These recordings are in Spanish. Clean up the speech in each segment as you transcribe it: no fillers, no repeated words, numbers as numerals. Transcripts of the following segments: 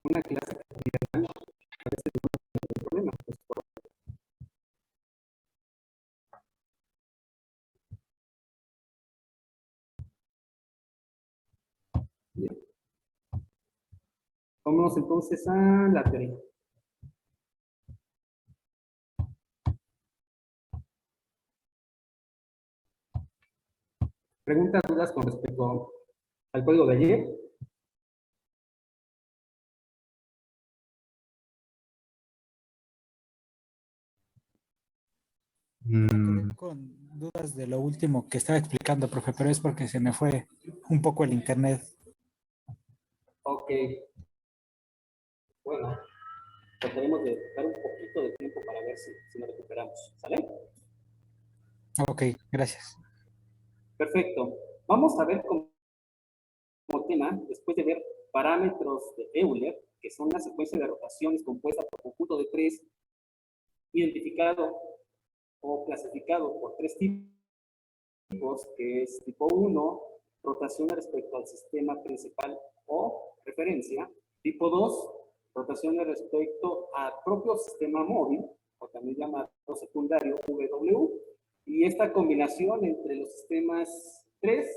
una clase que parece que no hay problema. Pues, bien. Vamos entonces a la teoría. ¿Preguntas, dudas con respecto al código de ayer? Con dudas de lo último que estaba explicando, profe, pero es porque se me fue un poco el internet. Ok. Bueno, trataremos de dar un poquito de tiempo para ver si nos recuperamos. ¿Sale? Ok, gracias. Perfecto. Vamos a ver como tema, después de ver parámetros de Euler, que son una secuencia de rotaciones compuesta por conjunto de tres, identificado o clasificado por tres tipos, que es tipo 1, rotación respecto al sistema principal o referencia; tipo 2, rotación respecto al propio sistema móvil, o también llamado secundario W, y esta combinación entre los sistemas 3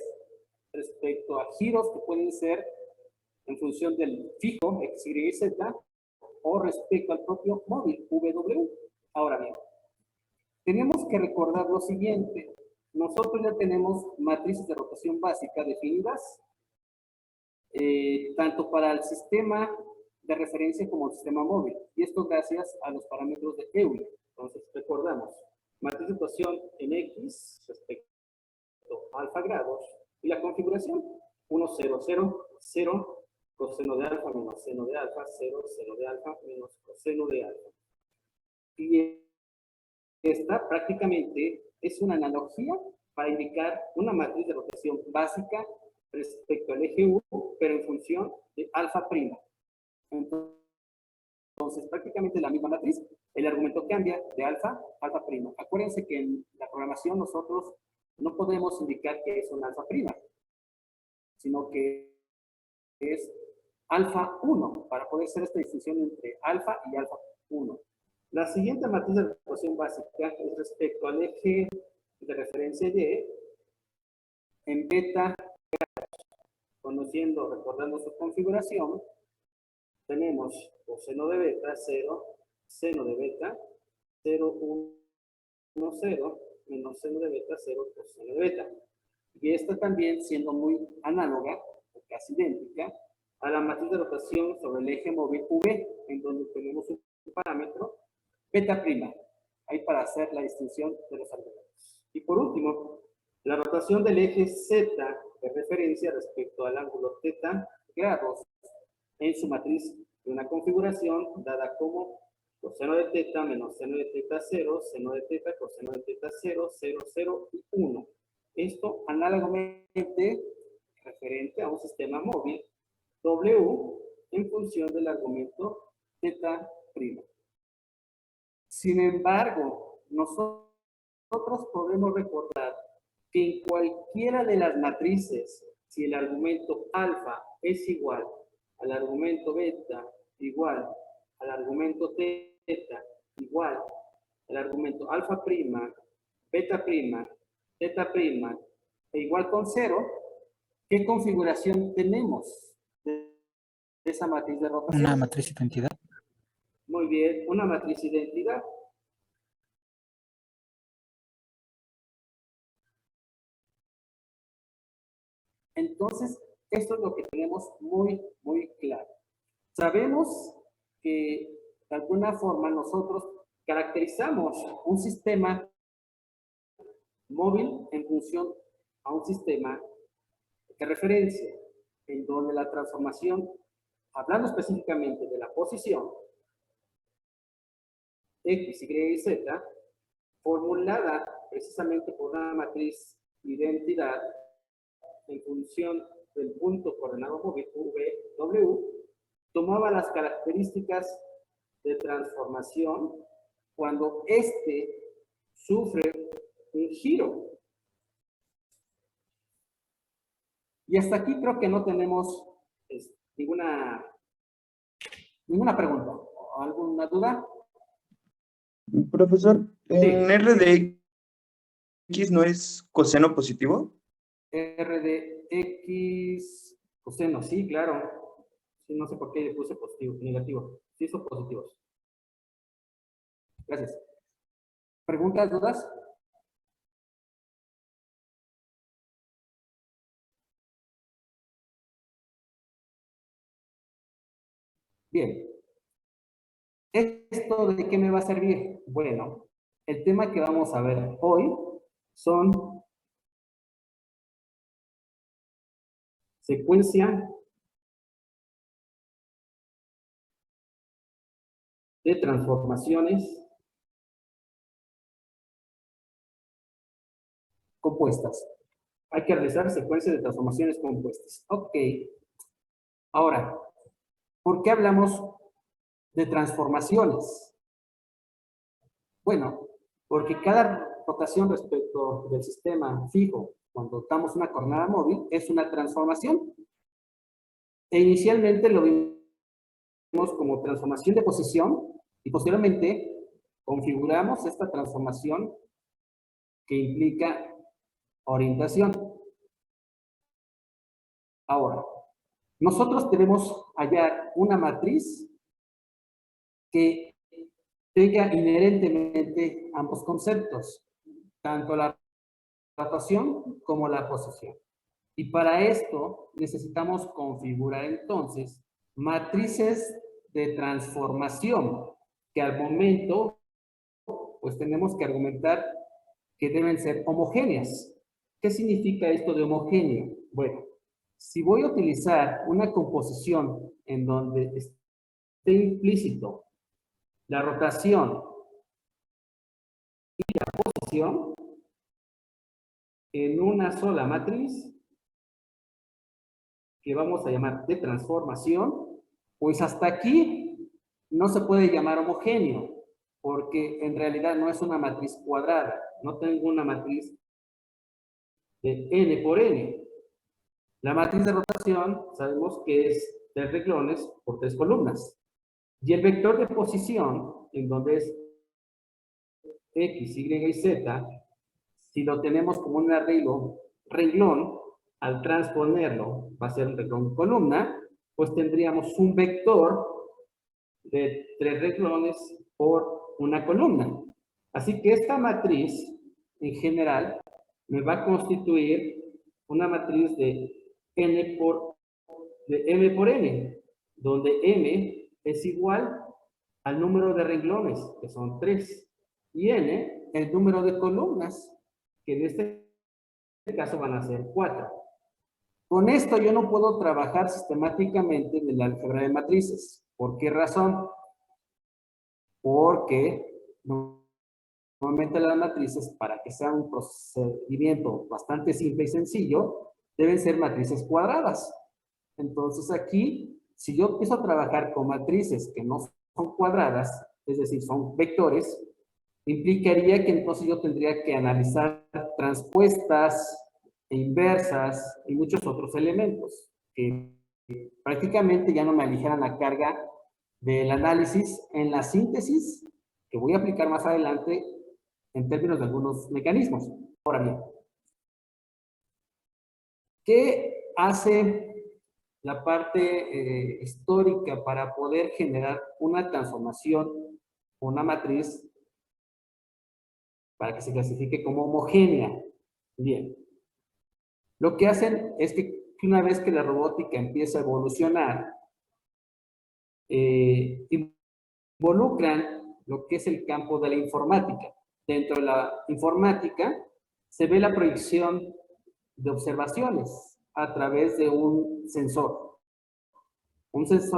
respecto a giros que pueden ser en función del fijo X, Y, Z, o respecto al propio móvil W. Ahora bien, tenemos que recordar lo siguiente. Nosotros ya tenemos matrices de rotación básica definidas, tanto para el sistema de referencia como el sistema móvil. Y esto gracias a los parámetros de Euler. Entonces, recordamos, matriz de rotación en X respecto a alfa grados, y la configuración 1, 0, 0, 0, coseno de alfa menos seno de alfa, 0, seno de alfa menos coseno de alfa. Y esta prácticamente es una analogía para indicar una matriz de rotación básica respecto al eje U, pero en función de alfa prima. Entonces, prácticamente la misma matriz, el argumento cambia de alfa a alfa prima. Acuérdense que en la programación nosotros no podemos indicar que es una alfa prima, sino que es alfa 1, para poder hacer esta distinción entre alfa y alfa 1. La siguiente matriz de rotación básica es respecto al eje de referencia Y en beta, conociendo, recordando su configuración, tenemos coseno de beta 0, seno de beta 0, 1, 0, menos seno de beta 0, coseno de beta. Y esta también siendo muy análoga, o casi idéntica, a la matriz de rotación sobre el eje móvil V, en donde tenemos un parámetro beta prima, ahí para hacer la distinción de los argumentos. Y por último, la rotación del eje Z de referencia respecto al ángulo θ grados en su matriz de una configuración dada como coseno de θ menos seno de θ 0, seno de θ, coseno de θ 0, 0, 0 y 1. Esto análogamente referente a un sistema móvil W en función del argumento θ'T'. Sin embargo, nosotros podemos recordar que en cualquiera de las matrices, si el argumento alfa es igual al argumento beta, igual al argumento θ, igual al argumento alfa prima, beta prima, θ prima, e igual con 0, ¿qué configuración tenemos de esa matriz de rotación? Una matriz identidad. Muy bien, una matriz identidad. Entonces, esto es lo que tenemos muy, muy claro. Sabemos que de alguna forma nosotros caracterizamos un sistema móvil en función a un sistema de referencia, en donde la transformación, hablando específicamente de la posición X, Y y Z, formulada precisamente por una matriz identidad en función del punto coordenado móvil W, tomaba las características de transformación cuando éste sufre un giro. Y hasta aquí creo que no tenemos ninguna ¿Ninguna pregunta? ¿Alguna duda? Profesor, ¿en Sí. R de X no es coseno positivo? R de X, coseno, sí, claro. Sí, no sé por qué le puse positivo, negativo. Sí, son positivos. Gracias. ¿Preguntas, dudas? Bien. ¿Esto de qué me va a servir? Bueno, el tema que vamos a ver hoy son secuencia de transformaciones compuestas. Hay que realizar secuencias de transformaciones compuestas. Ok. Ahora, ¿por qué hablamos de transformaciones? Bueno, porque cada rotación respecto del sistema fijo, cuando damos una coordenada móvil, es una transformación. E inicialmente lo vimos como transformación de posición y posteriormente configuramos esta transformación que implica orientación. Ahora, nosotros debemos hallar una matriz que tenga inherentemente ambos conceptos, tanto la rotación como la posición. Y para esto necesitamos configurar entonces matrices de transformación que al momento pues tenemos que argumentar que deben ser homogéneas. ¿Qué significa esto de homogéneo? Bueno, si voy a utilizar una composición en donde esté implícito la rotación y la posición en una sola matriz, que vamos a llamar de transformación, pues hasta aquí no se puede llamar homogéneo, porque en realidad no es una matriz cuadrada, no tengo una matriz de n por n. La matriz de rotación sabemos que es 3 renglones por 3 columnas. Y el vector de posición, en donde es x, y y z, si lo tenemos como un arreglo renglón, al transponerlo va a ser un renglón columna, pues tendríamos un vector de 3 renglones por una columna. Así que esta matriz, en general, me va a constituir una matriz de m por n, donde m es igual al número de renglones, que son 3, y n, el número de columnas, que en este caso van a ser 4. Con esto yo no puedo trabajar sistemáticamente en el álgebra de matrices. ¿Por qué razón? Porque normalmente las matrices, para que sea un procedimiento bastante simple y sencillo, deben ser matrices cuadradas. Entonces aquí, si yo empiezo a trabajar con matrices que no son cuadradas, es decir, son vectores, implicaría que entonces yo tendría que analizar transpuestas e inversas y muchos otros elementos que prácticamente ya no me aligeran la carga del análisis en la síntesis que voy a aplicar más adelante en términos de algunos mecanismos. Ahora bien, ¿qué hace la parte histórica para poder generar una transformación, una matriz para que se clasifique como homogénea? Bien, lo que hacen es que una vez que la robótica empieza a evolucionar, involucran lo que es el campo de la informática. Dentro de la informática se ve la proyección de observaciones a través de un sensor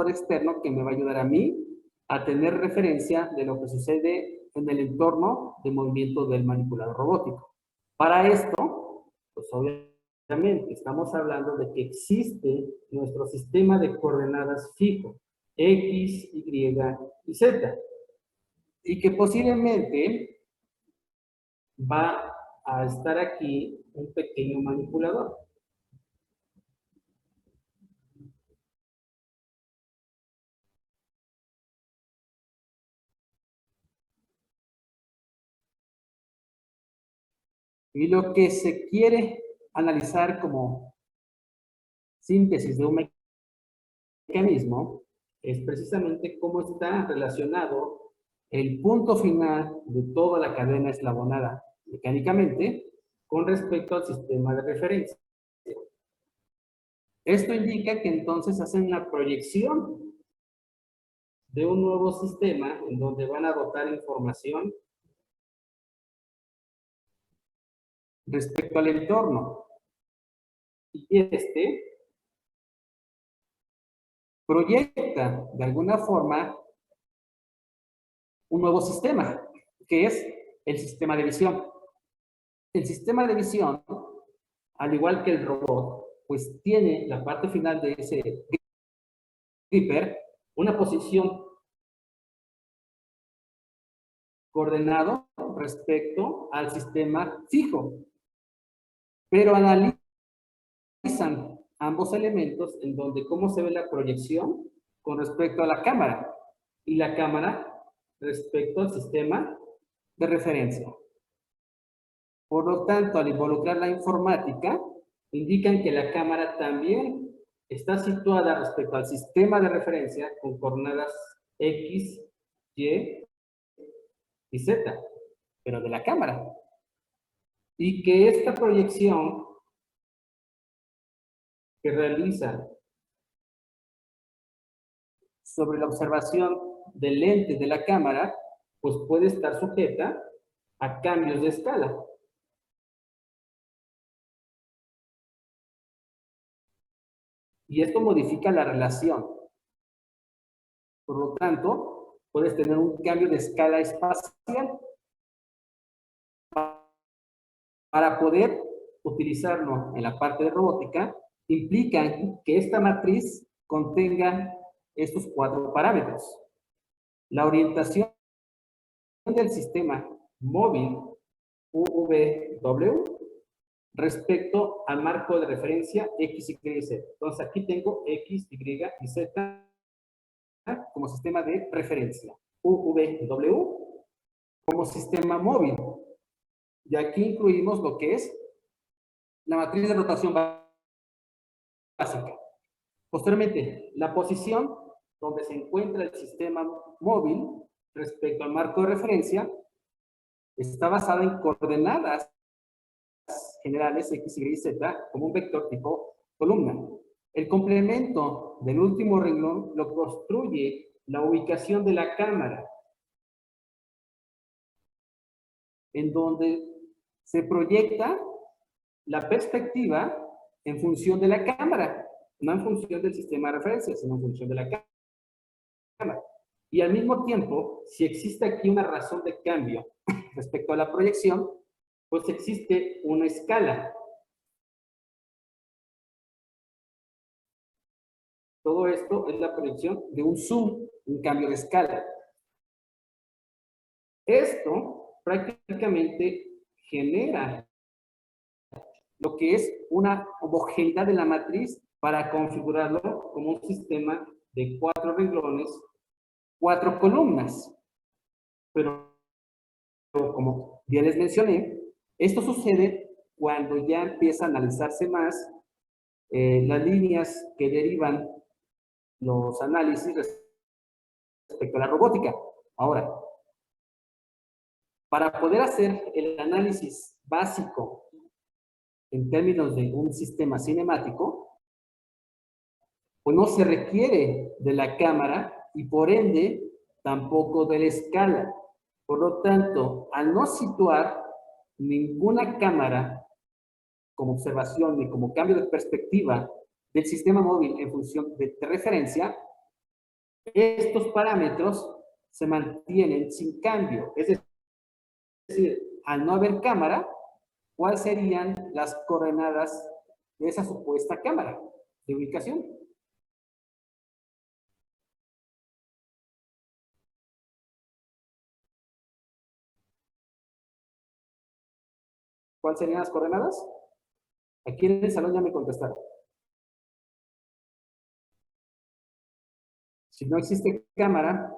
externo que me va a ayudar a mí a tener referencia de lo que sucede en el entorno de movimiento del manipulador robótico. Para esto, pues obviamente estamos hablando de que existe nuestro sistema de coordenadas fijo, X, Y y Z, y que posiblemente va a estar aquí un pequeño manipulador. Y lo que se quiere analizar como síntesis de un mecanismo es precisamente cómo está relacionado el punto final de toda la cadena eslabonada mecánicamente con respecto al sistema de referencia. Esto indica que entonces hacen una proyección de un nuevo sistema en donde van a dotar información respecto al entorno. Y este proyecta de alguna forma un nuevo sistema, que es el sistema de visión. El sistema de visión, al igual que el robot, pues tiene la parte final de ese gripper una posición coordenado respecto al sistema fijo, pero analizan ambos elementos en donde cómo se ve la proyección con respecto a la cámara y la cámara respecto al sistema de referencia. Por lo tanto, al involucrar la informática, indican que la cámara también está situada respecto al sistema de referencia con coordenadas X, Y y Z, pero de la cámara. Y que esta proyección que realiza sobre la observación del lente de la cámara, pues puede estar sujeta a cambios de escala. Y esto modifica la relación. Por lo tanto, puedes tener un cambio de escala espacial para poder utilizarlo en la parte de robótica. Implica que esta matriz contenga estos 4 parámetros. La orientación del sistema móvil UVW respecto al marco de referencia X, Y y Z. Entonces aquí tengo X, Y y Z como sistema de referencia. UVW como sistema móvil. Y aquí incluimos lo que es la matriz de rotación básica. Posteriormente, la posición donde se encuentra el sistema móvil respecto al marco de referencia está basada en coordenadas generales X, Y y Z como un vector tipo columna. El complemento del último renglón lo construye la ubicación de la cámara, en donde se proyecta la perspectiva en función de la cámara, no en función del sistema de referencia, sino en función de la cámara. Y al mismo tiempo, si existe aquí una razón de cambio respecto a la proyección, pues existe una escala. Todo esto es la proyección de un zoom, un cambio de escala. Esto prácticamente genera lo que es una homogeneidad de la matriz para configurarlo como un sistema de 4 renglones, 4 columnas. Pero como ya les mencioné, esto sucede cuando ya empieza a analizarse más las líneas que derivan los análisis respecto a la robótica. Ahora, para poder hacer el análisis básico en términos de un sistema cinemático, pues no se requiere de la cámara y por ende tampoco de la escala. Por lo tanto, al no situar ninguna cámara como observación ni como cambio de perspectiva del sistema móvil en función de referencia, estos parámetros se mantienen sin cambio. Es decir, al no haber cámara, ¿cuáles serían las coordenadas de esa supuesta cámara de ubicación? ¿Cuáles serían las coordenadas? Aquí en el salón ya me contestaron. Si no existe cámara,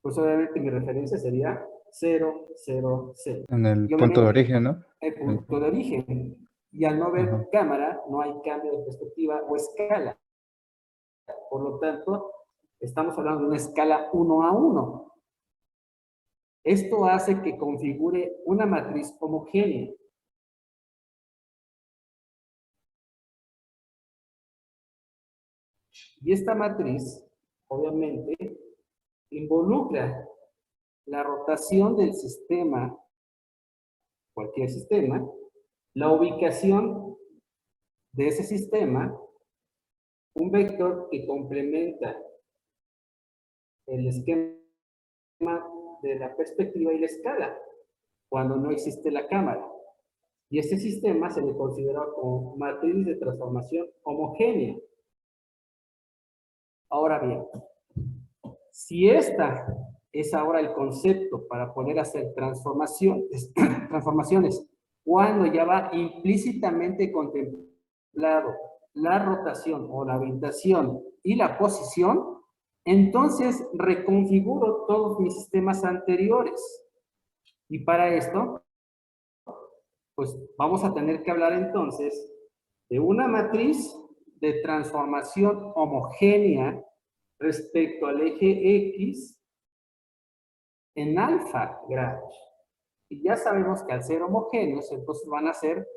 pues obviamente mi referencia sería 0, 0, 0. En el Y punto de obviamente origen, ¿no? el punto de origen. Y al no haber Ajá. cámara, no hay cambio de perspectiva o escala. Por lo tanto, estamos hablando de una escala 1 a 1. Esto hace que configure una matriz homogénea. Y esta matriz, obviamente, involucra la rotación del sistema, cualquier sistema, la ubicación de ese sistema, un vector que complementa el esquema de la perspectiva y la escala, cuando no existe la cámara. Y este sistema se le considera como matriz de transformación homogénea. Ahora bien, si esta es ahora el concepto para poder hacer transformaciones, cuando ya va implícitamente contemplado la rotación o la orientación y la posición, entonces reconfiguro todos mis sistemas anteriores. Y para esto, pues vamos a tener que hablar entonces de una matriz de transformación homogénea respecto al eje X en alfa grados. Y ya sabemos que al ser homogéneos, entonces van a ser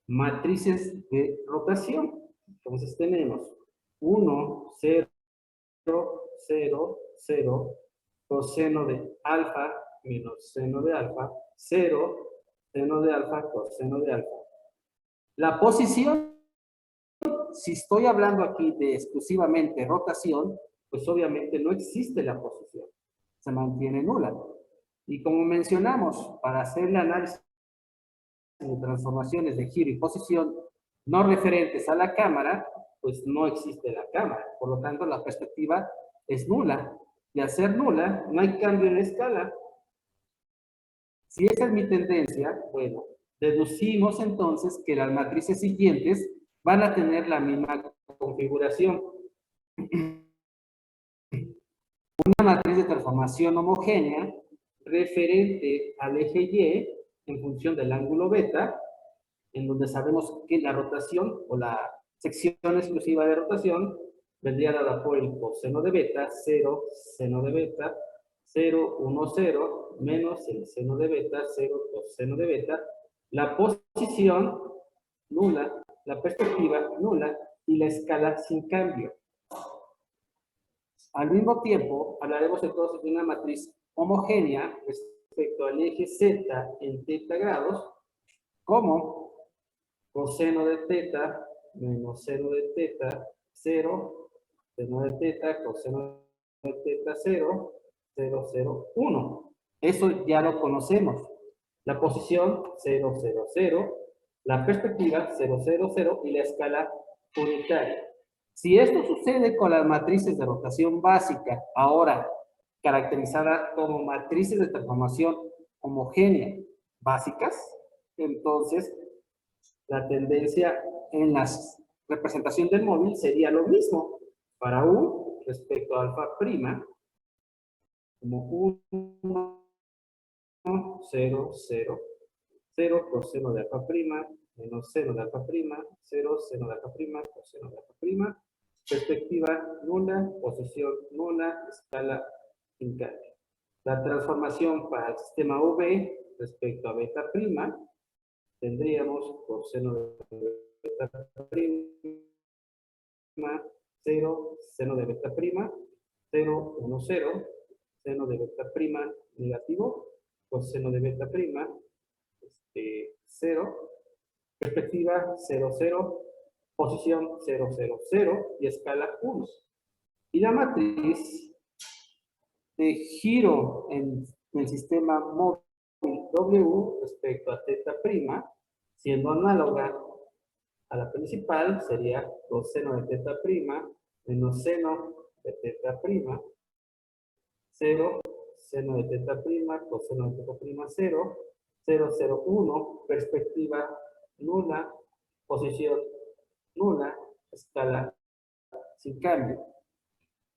matrices de rotación. Entonces tenemos 1, 0, 0, 0, coseno de alfa menos seno de alfa, 0, seno de alfa, coseno de alfa. La posición, si estoy hablando aquí de exclusivamente rotación, pues obviamente no existe la posición, se mantiene nula. Y como mencionamos, para hacer el análisis de transformaciones de giro y posición no referentes a la cámara, pues no existe la cámara. Por lo tanto, la perspectiva es nula. Y al ser nula, no hay cambio en la escala. Si esa es mi tendencia, bueno, deducimos entonces que las matrices siguientes van a tener la misma configuración. Una matriz de transformación homogénea referente al eje Y en función del ángulo beta, en donde sabemos que la rotación o la sección exclusiva de rotación vendría dada por el coseno de beta, 0, seno de beta, 0, 1, 0, menos el seno de beta, 0, coseno de beta, la posición nula, la perspectiva nula y la escala sin cambio. Al mismo tiempo, hablaremos entonces de una matriz homogénea respecto al eje Z en θ grados, como coseno de θ menos seno de θ, 0, seno de θ, coseno de θ, 0, 0, 0, 1. Eso ya lo conocemos. La posición 0, 0, 0, la perspectiva 0, 0, 0 y la escala unitaria. Si esto sucede con las matrices de rotación básica, ahora caracterizada como matrices de transformación homogénea básicas, entonces la tendencia en la representación del móvil sería lo mismo. Para U respecto a alfa prima, como 1, 0, 0, 0, coseno de alfa prima, menos seno de alfa prima, 0, seno de alfa prima, coseno de alfa prima, perspectiva nula, posición nula, escala sin cambio. La transformación para el sistema V respecto a beta prima, tendríamos coseno de beta prima, 0, seno de beta prima, 0, 1, 0, seno de beta prima negativo, coseno de beta prima, 0, perspectiva 0, 0, posición 0, 0, 0 y escala 1. Y la matriz de giro en el sistema móvil W respecto a θ'P, siendo análoga a la principal, sería coseno de θ' menos seno de θ'P, 0, seno de θ', coseno de θ', 0, 0, 0, 1, perspectiva nula, posición nula, escala sin cambio.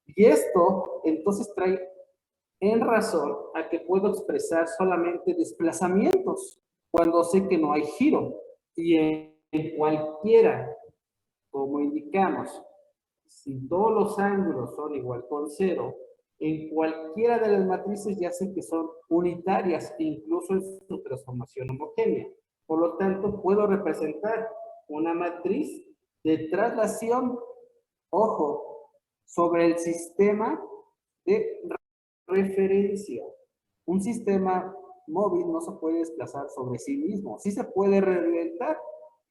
Y esto entonces trae en razón a que puedo expresar solamente desplazamientos cuando sé que no hay giro. Y en cualquiera, como indicamos, si todos los ángulos son igual con 0, en cualquiera de las matrices ya sé que son unitarias, incluso en su transformación homogénea. Por lo tanto, puedo representar una matriz de traslación, ojo, sobre el sistema de referencia. Un sistema móvil no se puede desplazar sobre sí mismo. Sí se puede reorientar,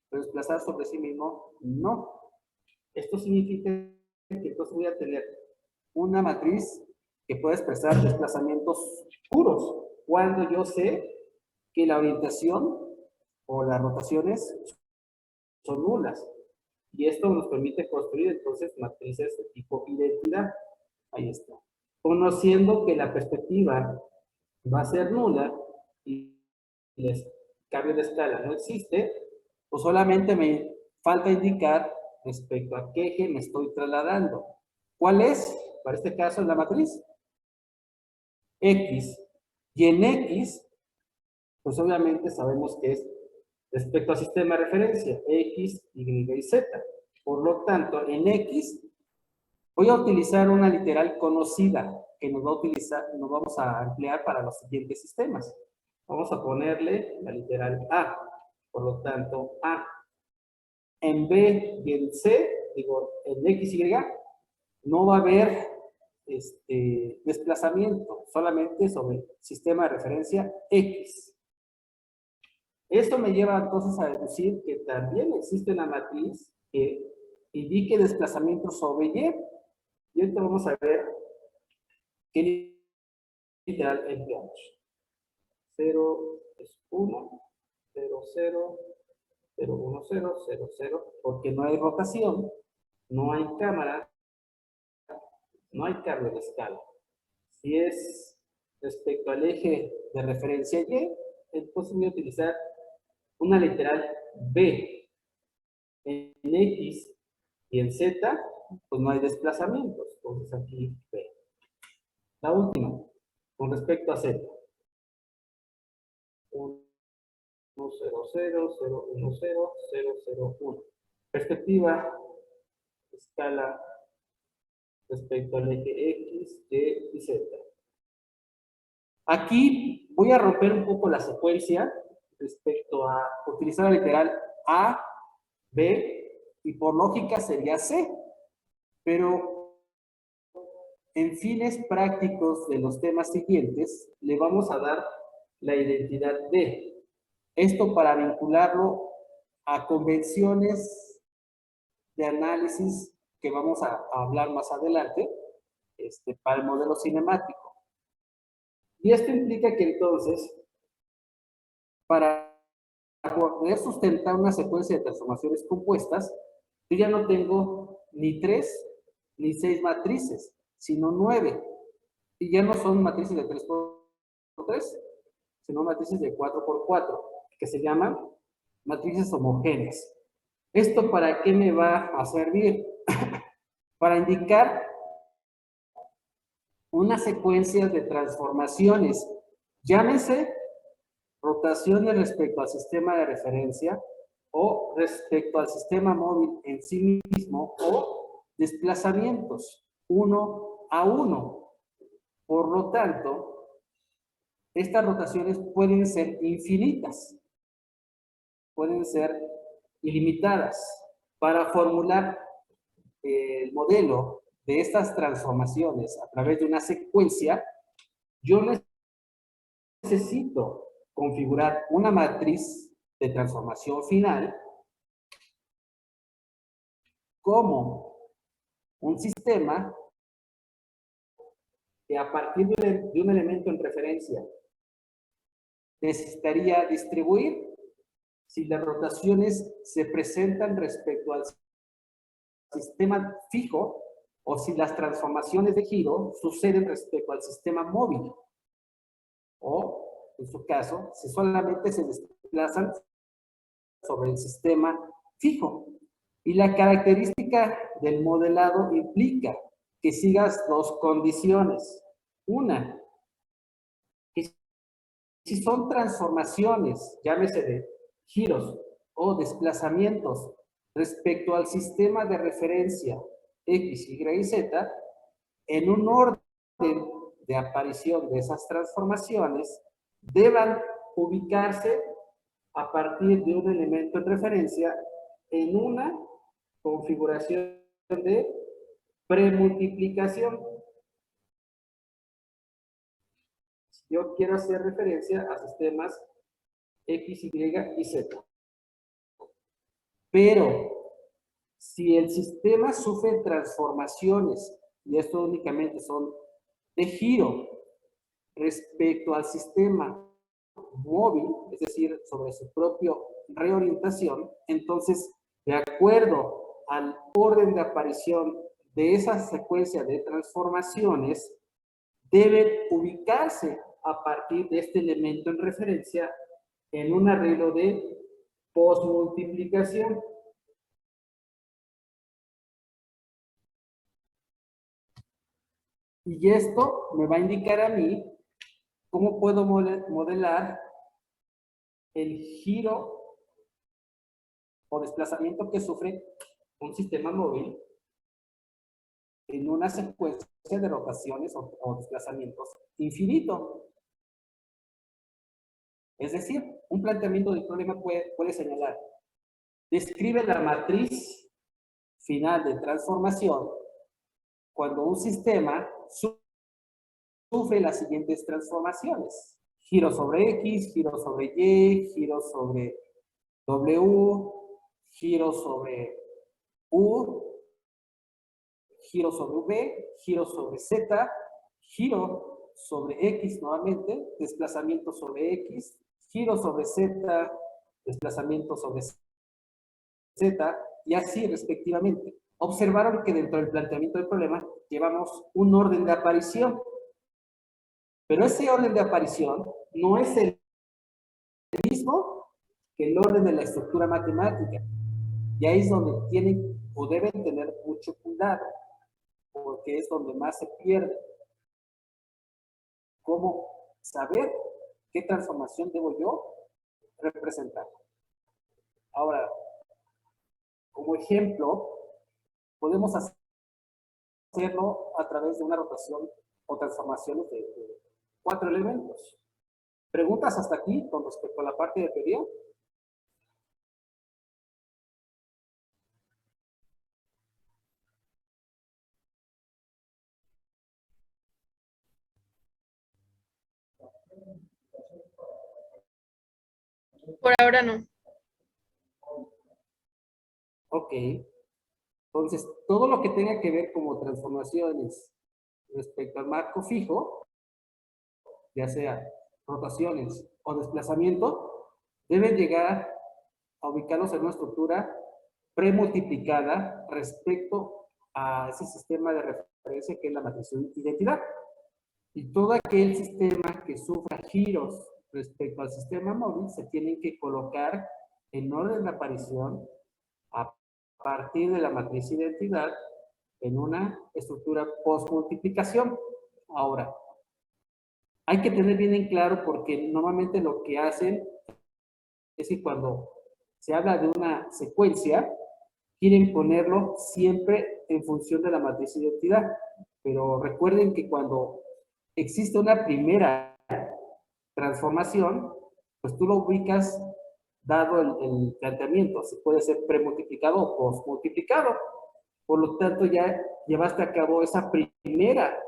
pero desplazar sobre sí mismo, no. Esto significa que entonces voy a tener una matriz que puede expresar desplazamientos puros, cuando yo sé que la orientación o las rotaciones son nulas. Y esto nos permite construir entonces matrices de tipo identidad. Ahí está. Conociendo que la perspectiva va a ser nula y el cambio de escala no existe, pues solamente me falta indicar respecto a qué eje me estoy trasladando. ¿Cuál es? Para este caso es la matriz X. Y en X, pues obviamente sabemos que es respecto al sistema de referencia, X, Y y Z. Por lo tanto, en X voy a utilizar una literal conocida que nos vamos a emplear para los siguientes sistemas. Vamos a ponerle la literal A. Por lo tanto, A. En B y en C, digo, en X, Y, no va a haber desplazamiento, solamente sobre el sistema de referencia X. Esto me lleva entonces a deducir que también existe una matriz que indique desplazamiento sobre Y. Y ahorita vamos a ver qué literal empleamos. 0 es 1, 0, 0, 0, 1, 0, 0, 0, porque no hay rotación, no hay cámara, no hay cambio de escala. Si es respecto al eje de referencia Y, entonces voy a utilizar una literal B. En X y en Z, pues no hay desplazamientos. Entonces aquí B. La última, con respecto a Z. 1, 0, 0, 0, 1, 0, 0, 0, 1. Perspectiva, escala respecto al eje X, Y y Z. Aquí voy a romper un poco la secuencia respecto a utilizar la literal A, B, y por lógica sería C. Pero en fines prácticos de los temas siguientes, le vamos a dar la identidad D. Esto para vincularlo a convenciones de análisis que vamos a hablar más adelante para el modelo cinemático. Y esto implica que entonces, para poder sustentar una secuencia de transformaciones compuestas, yo ya no tengo ni 3 ni 6 matrices, sino 9. Y ya no son matrices de 3 por 3, sino matrices de 4 por 4, que se llaman matrices homogéneas. ¿Esto para qué me va a servir? Para indicar una secuencia de transformaciones, llámese rotaciones respecto al sistema de referencia o respecto al sistema móvil en sí mismo o desplazamientos uno a uno. Por lo tanto, estas rotaciones pueden ser infinitas, pueden ser ilimitadas. Para formular el modelo de estas transformaciones a través de una secuencia, yo necesito configurar una matriz de transformación final como un sistema que a partir de un elemento en referencia necesitaría distribuir si las rotaciones se presentan respecto al sistema fijo o si las transformaciones de giro suceden respecto al sistema móvil. O, en su caso, si solamente se desplazan sobre el sistema fijo. Y la característica del modelado implica que sigas dos condiciones. Una, si son transformaciones, llámese de giros o desplazamientos respecto al sistema de referencia X, Y y Z, en un orden de aparición de esas transformaciones, deban ubicarse a partir de un elemento en referencia en una configuración de premultiplicación. Yo quiero hacer referencia a sistemas X, Y y Z. Pero si el sistema sufre transformaciones, y esto únicamente son de giro respecto al sistema móvil, es decir, sobre su propia reorientación, entonces, de acuerdo al orden de aparición de esa secuencia de transformaciones, deben ubicarse a partir de este elemento en referencia en un arreglo de posmultiplicación. Y esto me va a indicar a mí cómo puedo modelar el giro o desplazamiento que sufre un sistema móvil en una secuencia de rotaciones o desplazamientos infinito. Es decir, un planteamiento del problema puede señalar: describe la matriz final de transformación cuando un sistema sufre las siguientes transformaciones: giro sobre X, giro sobre Y, giro sobre W, giro sobre U, giro sobre V, giro sobre Z, giro sobre X nuevamente, desplazamiento sobre X, giro sobre Z, desplazamiento sobre Z, y así respectivamente. Observaron que dentro del planteamiento del problema llevamos un orden de aparición, pero ese orden de aparición no es el mismo que el orden de la estructura matemática. Y ahí es donde tienen o deben tener mucho cuidado, porque es donde más se pierde. ¿Cómo saber qué transformación debo yo representar? Ahora, como ejemplo, podemos hacerlo a través de una rotación o transformaciones de 4 elementos. ¿Preguntas hasta aquí con respecto a la parte de teoría? Por ahora no. Ok. Entonces, todo lo que tenga que ver como transformaciones respecto al marco fijo, ya sea rotaciones o desplazamiento, deben llegar a ubicarlos en una estructura premultiplicada respecto a ese sistema de referencia que es la matriz de identidad. Y todo aquel sistema que sufra giros respecto al sistema móvil se tienen que colocar en orden de aparición a partir de la matriz de identidad en una estructura post-multiplicación. Ahora, hay que tener bien en claro, porque normalmente lo que hacen es que cuando se habla de una secuencia, quieren ponerlo siempre en función de la matriz de identidad. Pero recuerden que cuando existe una primera transformación, pues tú lo ubicas dado el planteamiento, si puede ser premultiplicado o postmultiplicado. Por lo tanto, ya llevaste a cabo esa primera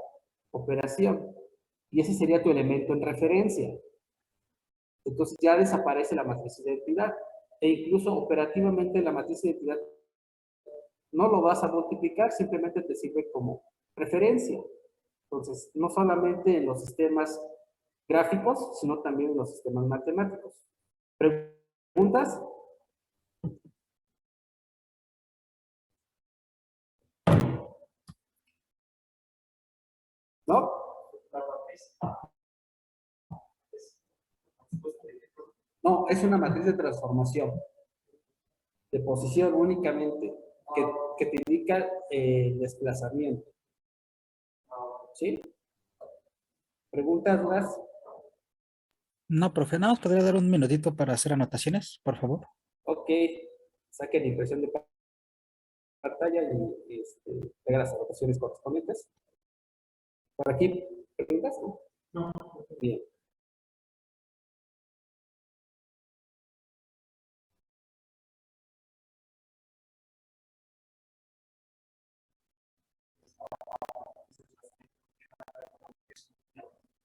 operación y ese sería tu elemento en referencia. Entonces ya desaparece la matriz de identidad e incluso operativamente la matriz de identidad no lo vas a multiplicar, simplemente te sirve como referencia. Entonces, no solamente en los sistemas gráficos, sino también en los sistemas matemáticos. ¿Preguntas? ¿No? No, es una matriz de transformación, de posición únicamente, que te indica el desplazamiento. ¿Sí? ¿Preguntas, dudas? No, profe, ¿no nos podría dar un minutito para hacer anotaciones, por favor? Ok, saquen la impresión de pantalla y pega las anotaciones correspondientes. ¿Por aquí preguntas? No. Bien.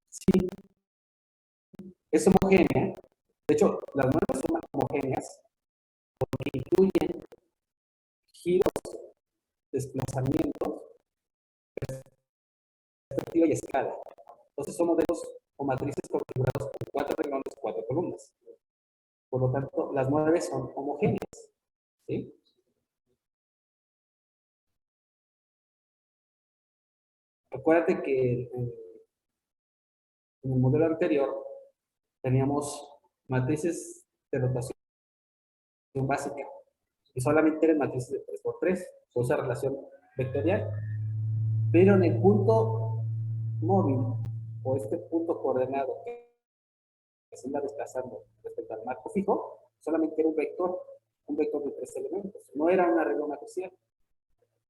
Sí, es homogénea. De hecho, las nuevas son homogéneas porque incluyen giros, desplazamientos, perspectiva y escala. Entonces son modelos o matrices configurados con 4 renglones, 4 columnas. Por lo tanto, las 9 son homogéneas. ¿Sí? Acuérdate que en el modelo anterior teníamos matrices de rotación básica y solamente eran matrices de 3x3, con esa relación vectorial. Pero en el punto móvil o este punto coordenado que se iba desplazando respecto al marco fijo, solamente era un vector de 3 elementos, no era un arreglo matricial.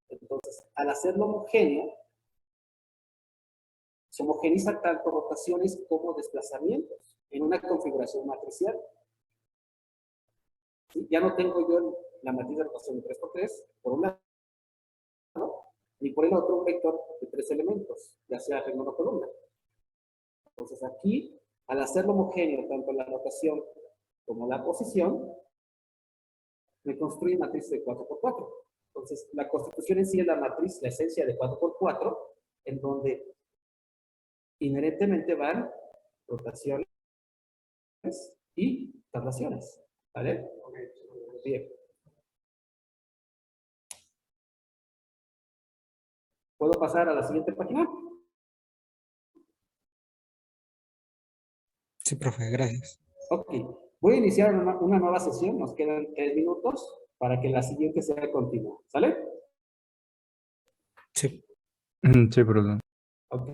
Entonces, al hacerlo homogéneo, se homogeniza tanto rotaciones como desplazamientos en una configuración matricial. ¿Sí? Ya no tengo yo la matriz de rotación de 3x3, por un lado, ni por el otro un vector de 3 elementos, ya sea renglón o columna. Entonces aquí, al hacerlo homogéneo tanto la rotación como la posición, me construye matriz de 4x4. Entonces, la constitución en sí es la matriz, la esencia de 4x4, en donde inherentemente van rotaciones y traslaciones. ¿Vale? Bien. ¿Puedo pasar a la siguiente página? Sí, profe, gracias. Ok. Voy a iniciar una nueva sesión. Nos quedan 3 minutos para que la siguiente sea continua. ¿Sale? Sí. Sí, perdón. Ok.